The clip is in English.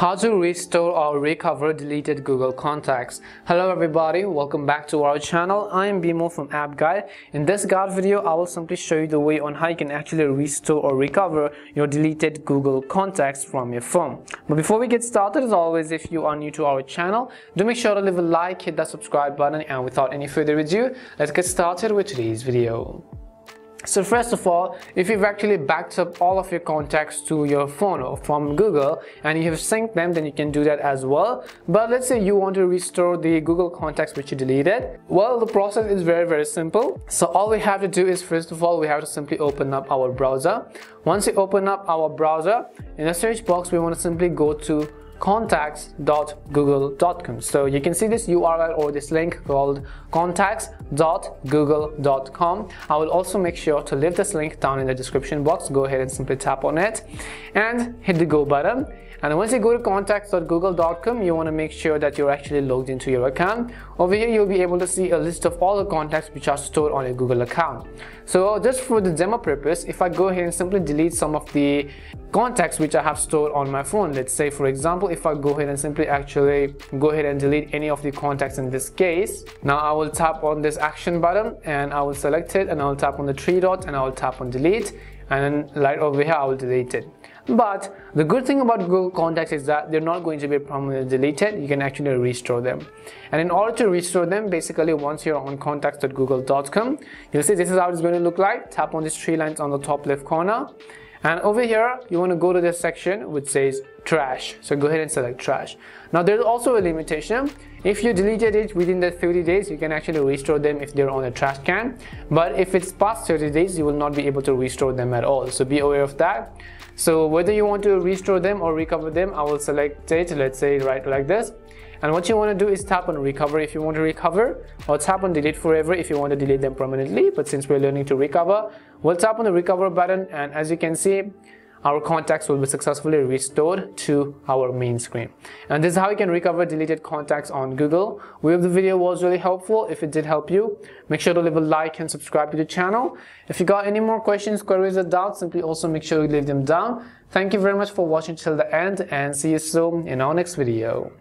How to restore or recover deleted Google contacts. Hello everybody, welcome back to our channel. I am Bimo from App Guide. In this guide video, I will simply show you the way on how you can actually restore or recover your deleted Google contacts from your phone. But before we get started, as always, if you are new to our channel, do make sure to leave a like, hit that subscribe button, and without any further ado, let's get started with today's video. So first of all, if you've actually backed up all of your contacts to your phone or from Google and you have synced them, then you can do that as well. But let's say you want to restore the Google contacts which you deleted. Well, the process is very simple. So all we have to do is, first of all, we have to simply open up our browser. Once we open up our browser, in the search box, we want to simply go to contacts.google.com. So you can see this URL or this link called contacts.google.com. I will also make sure to leave this link down in the description box. Go ahead and simply tap on it and hit the go button. And once you go to contacts.google.com, you want to make sure that you're actually logged into your account. Over here, you'll be able to see a list of all the contacts which are stored on your Google account. So just for the demo purpose, if I go ahead and simply delete some of the contacts which I have stored on my phone, let's say for example, if I go ahead and simply go ahead and delete any of the contacts in this case, now I will tap on this action button and I will select it, and I will tap on the three dots and I will tap on delete, and then right over here I will delete it. But the good thing about Google Contacts is that they're not going to be permanently deleted. You can actually restore them. And in order to restore them, basically once you're on contacts.google.com, you'll see this is how it's going to look like. Tap on these three lines on the top left corner. And over here, you want to go to this section which says trash. So go ahead and select trash. Now there's also a limitation. If you deleted it within the 30 days, you can actually restore them if they're on a trash can. But if it's past 30 days, you will not be able to restore them at all. So be aware of that. So whether you want to restore them or recover them, I will select it, let's say right like this. And what you want to do is tap on recover if you want to recover, or tap on delete forever if you want to delete them permanently. But since we're learning to recover, we'll tap on the recover button, and as you can see, our contacts will be successfully restored to our main screen. And this is how you can recover deleted contacts on Google. We hope the video was really helpful. If it did help you, make sure to leave a like and subscribe to the channel. If you got any more questions, queries, or doubts, simply also make sure you leave them down. Thank you very much for watching till the end, and see you soon in our next video.